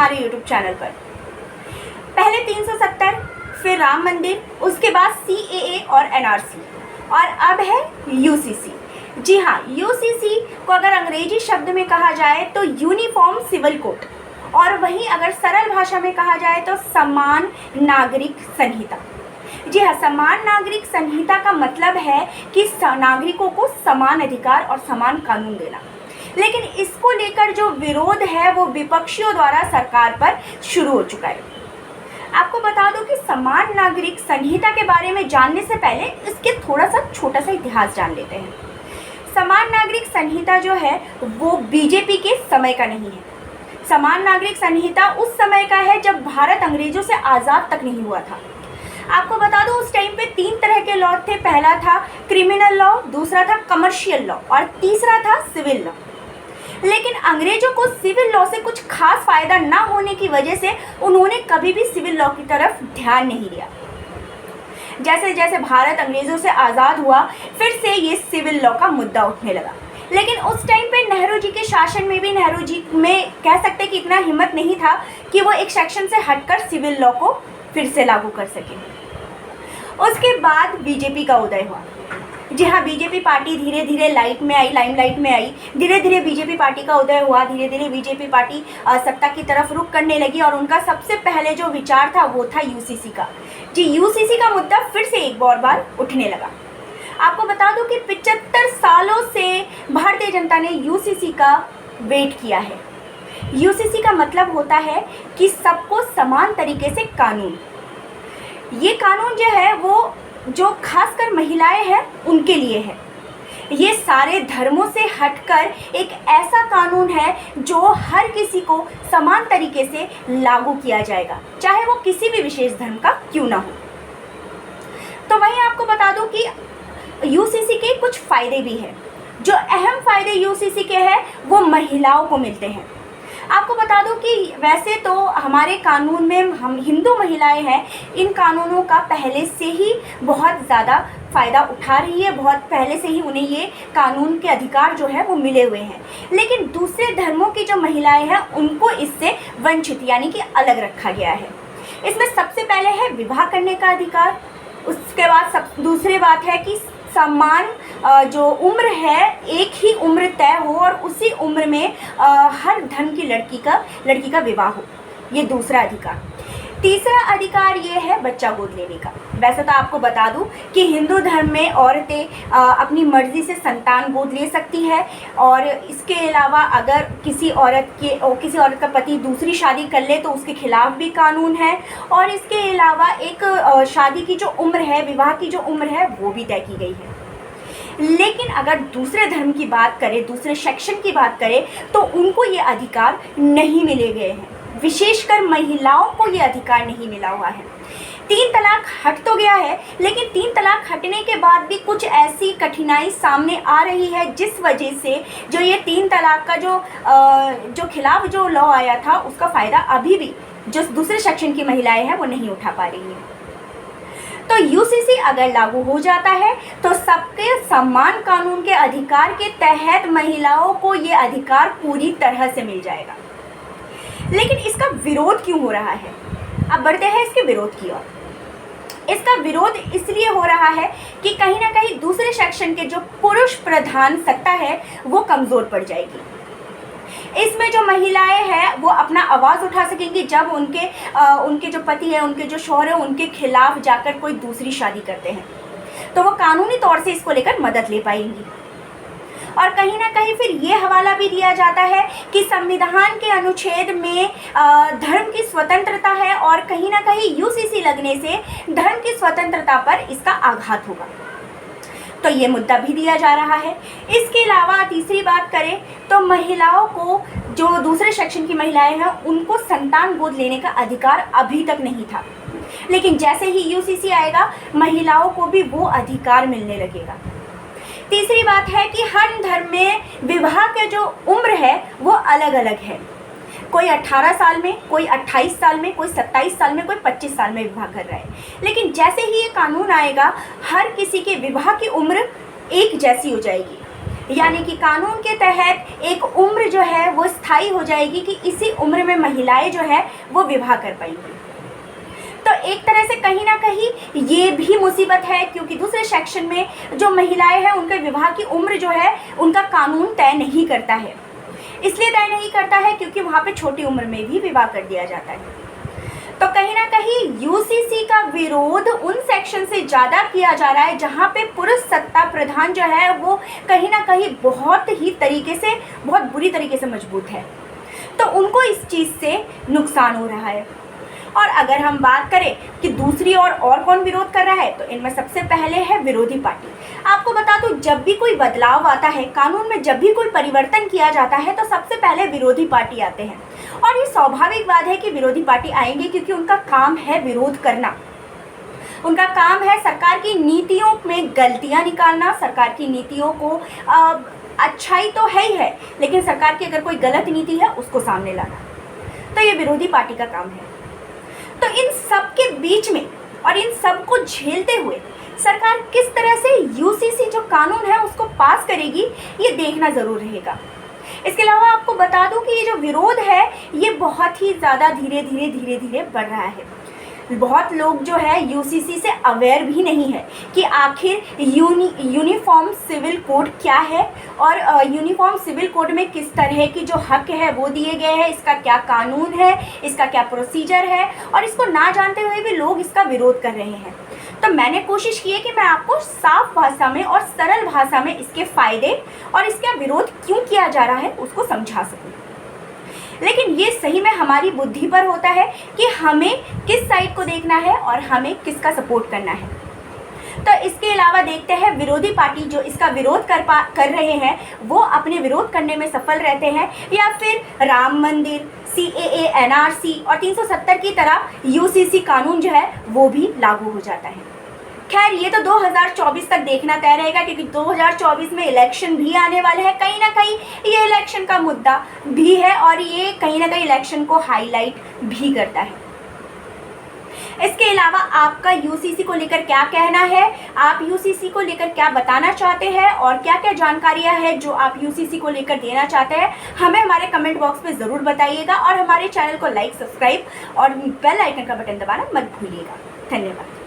हमारे YouTube channel पर। पहले 370, फिर राम मंदिर, उसके बाद CAA और NRC, और अब है UCC। जी हाँ, UCC को अगर अंग्रेजी शब्द में कहा जाए तो यूनिफॉर्म सिविल कोड, और वहीं अगर सरल भाषा में कहा जाए तो समान नागरिक संहिता। जी हाँ, समान नागरिक संहिता का मतलब है कि नागरिकों को समान अधिकार और समान कानून देना। लेकिन इसको लेकर जो विरोध है वो विपक्षियों द्वारा सरकार पर शुरू हो चुका है। आपको बता दूं कि समान नागरिक संहिता के बारे में जानने से पहले इसके थोड़ा सा छोटा सा इतिहास जान लेते हैं। समान नागरिक संहिता जो है वो बीजेपी के समय का नहीं है। समान नागरिक संहिता उस समय का है जब भारत अंग्रेजों से आज़ाद तक नहीं हुआ था। आपको बता दूं उस टाइम पे 3 तरह के लॉ थे। पहला था क्रिमिनल लॉ, दूसरा था कमर्शियल लॉ और तीसरा था सिविल लॉ। लेकिन अंग्रेजों को सिविल लॉ से कुछ खास फायदा ना होने की वजह से उन्होंने कभी भी सिविल लॉ की तरफ ध्यान नहीं दिया। जैसे जैसे भारत अंग्रेजों से आज़ाद हुआ फिर से ये सिविल लॉ का मुद्दा उठने लगा। लेकिन उस टाइम पे नेहरू जी के शासन में भी नेहरू जी में कह सकते कि इतना हिम्मत नहीं था कि वो एक सेक्शन से हटकर सिविल लॉ को फिर से लागू कर सके। उसके बाद बीजेपी का उदय हुआ। जी हाँ, बीजेपी पार्टी धीरे धीरे लाइमलाइट में आई। धीरे धीरे बीजेपी पार्टी का उदय हुआ। धीरे धीरे बीजेपी पार्टी सत्ता की तरफ रुख करने लगी और उनका सबसे पहले जो विचार था वो था यूसीसी का। जी, यूसीसी का मुद्दा फिर से एक बार उठने लगा। आपको बता दूं कि 75 सालों से भारतीय जनता ने यूसीसी का वेट किया है। यूसीसी का मतलब होता है कि सबको समान तरीके से कानून। ये कानून जो है वो जो खासकर महिलाएं हैं उनके लिए है। ये सारे धर्मों से हटकर एक ऐसा कानून है जो हर किसी को समान तरीके से लागू किया जाएगा, चाहे वो किसी भी विशेष धर्म का क्यों ना हो। तो वहीं आपको बता दूं कि यूसीसी के कुछ फ़ायदे भी हैं। जो अहम फ़ायदे यूसीसी के हैं वो महिलाओं को मिलते हैं। आपको बता दूं कि वैसे तो हमारे कानून में हम हिंदू महिलाएं हैं, इन कानूनों का पहले से ही बहुत ज़्यादा फ़ायदा उठा रही है। बहुत पहले से ही उन्हें ये कानून के अधिकार जो है वो मिले हुए हैं। लेकिन दूसरे धर्मों की जो महिलाएं हैं उनको इससे वंचित यानी कि अलग रखा गया है। इसमें सबसे पहले है विवाह करने का अधिकार। उसके बाद दूसरी बात है कि समान जो उम्र है, एक ही उम्र तय हो और उसी उम्र में हर धर्म की लड़की का विवाह हो, ये दूसरा अधिकार। तीसरा अधिकार ये है बच्चा गोद लेने का। वैसे तो आपको बता दूं कि हिंदू धर्म में औरतें अपनी मर्ज़ी से संतान गोद ले सकती है, और इसके अलावा अगर किसी औरत का पति दूसरी शादी कर ले तो उसके खिलाफ भी कानून है। और इसके अलावा एक शादी की जो उम्र है, विवाह की जो उम्र है वो भी तय की गई है। लेकिन अगर दूसरे धर्म की बात करें, दूसरे सेक्शन की बात करें तो उनको ये अधिकार नहीं मिले गए हैं। विशेषकर महिलाओं को ये अधिकार नहीं मिला हुआ है। 3 तलाक हट तो गया है, लेकिन 3 तलाक हटने के बाद भी कुछ ऐसी कठिनाई सामने आ रही है जिस वजह से जो ये 3 तलाक का जो खिलाफ जो लॉ आया था उसका फ़ायदा अभी भी जो दूसरे सेक्शन की महिलाएं हैं वो नहीं उठा पा रही हैं। तो यूसीसी अगर लागू हो जाता है तो सबके समान कानून के अधिकार के तहत महिलाओं को ये अधिकार पूरी तरह से मिल जाएगा। लेकिन इसका विरोध क्यों हो रहा है? अब बढ़ते हैं इसके विरोध की ओर। इसका विरोध इसलिए हो रहा है कि कहीं ना कहीं दूसरे सेक्शन के जो पुरुष प्रधान सत्ता है वो कमज़ोर पड़ जाएगी। इसमें जो महिलाएं हैं वो अपना आवाज़ उठा सकेंगी जब उनके जो पति है, उनके जो शौहर है, उनके खिलाफ जाकर कोई दूसरी शादी करते हैं तो वो कानूनी तौर से इसको लेकर मदद ले पाएंगी। और कहीं ना कहीं फिर ये हवाला भी दिया जाता है कि संविधान के अनुच्छेद में धर्म की स्वतंत्रता है और कहीं ना कहीं यूसीसी लगने से धर्म की स्वतंत्रता पर इसका आघात होगा, तो ये मुद्दा भी दिया जा रहा है। इसके अलावा तीसरी बात करें तो महिलाओं को, जो दूसरे सेक्शन की महिलाएं हैं, उनको संतान गोद लेने का अधिकार अभी तक नहीं था। लेकिन जैसे ही यूसीसी आएगा महिलाओं को भी वो अधिकार मिलने लगेगा। तीसरी बात है कि हर धर्म में विवाह के जो उम्र है वो अलग अलग है। कोई 18 साल में, कोई 28 साल में, कोई 27 साल में, कोई 25 साल में विवाह कर रहा है। लेकिन जैसे ही ये कानून आएगा हर किसी के विवाह की उम्र एक जैसी हो जाएगी। यानी कि कानून के तहत एक उम्र जो है वो स्थायी हो जाएगी कि इसी उम्र में महिलाएं जो है वो विवाह कर पाएंगी। तो एक तरह से कहीं ना कहीं ये भी मुसीबत है, क्योंकि दूसरे सेक्शन में जो महिलाएं हैं उनके विवाह की उम्र जो है उनका कानून तय नहीं करता है। इसलिए तय नहीं करता है क्योंकि वहाँ पे छोटी उम्र में भी विवाह कर दिया जाता है। तो कहीं ना कहीं यूसीसी का विरोध उन सेक्शन से ज़्यादा किया जा रहा है जहाँ पे पुरुष सत्ता प्रधान जो है वो कहीं ना कहीं बहुत बुरी तरीके से मजबूत है। तो उनको इस चीज़ से नुकसान हो रहा है। और अगर हम बात करें कि दूसरी और कौन विरोध कर रहा है, तो इनमें सबसे पहले है विरोधी पार्टी। आपको बता दूं, जब भी कोई बदलाव आता है कानून में, जब भी कोई परिवर्तन किया जाता है तो सबसे पहले विरोधी पार्टी आते हैं। और ये स्वाभाविक बात है कि विरोधी पार्टी आएंगे, क्योंकि उनका काम है विरोध करना। उनका काम है सरकार की नीतियों में गलतियां निकालना, सरकार की नीतियों को अच्छाई तो है ही है, लेकिन सरकार की अगर कोई गलत नीति है उसको सामने लाना। तो ये विरोधी पार्टी का काम है। तो इन सब के बीच में और इन सब को झेलते हुए सरकार किस तरह से यूसीसी जो कानून है उसको पास करेगी, ये देखना ज़रूर रहेगा। इसके अलावा आपको बता दूं कि ये जो विरोध है ये बहुत ही ज़्यादा धीरे धीरे बढ़ रहा है। बहुत लोग जो है यूसीसी से अवेयर भी नहीं है कि आखिर यूनिफॉर्म सिविल कोड क्या है और यूनिफॉर्म सिविल कोड में किस तरह की जो हक है वो दिए गए हैं, इसका क्या कानून है, इसका क्या प्रोसीजर है, और इसको ना जानते हुए भी लोग इसका विरोध कर रहे हैं। तो मैंने कोशिश की है कि मैं आपको साफ भाषा में और सरल भाषा में इसके फ़ायदे और इसका विरोध क्यों किया जा रहा है उसको समझा सकूँ। लेकिन ये सही में हमारी बुद्धि पर होता है कि हमें किस साइड को देखना है और हमें किसका सपोर्ट करना है। तो इसके अलावा देखते हैं विरोधी पार्टी जो इसका विरोध कर रहे हैं वो अपने विरोध करने में सफल रहते हैं या फिर राम मंदिर, CAA, NRC और 370 की तरह यूसीसी कानून जो है वो भी लागू हो जाता है। खैर ये तो 2024 तक देखना तय रहेगा, क्योंकि 2024 में इलेक्शन भी आने वाले हैं। कहीं ना कहीं ये इलेक्शन का मुद्दा भी है और ये कहीं ना कहीं इलेक्शन को हाईलाइट भी करता है। इसके अलावा आपका यूसीसी को लेकर क्या कहना है, आप यूसीसी को लेकर क्या बताना चाहते हैं और क्या क्या जानकारियां हैं जो आप यूसीसी को लेकर देना चाहते हैं, हमें हमारे कमेंट बॉक्स में ज़रूर बताइएगा। और हमारे चैनल को लाइक, सब्सक्राइब और बेल आइकन का बटन दबाना मत भूलिएगा। धन्यवाद।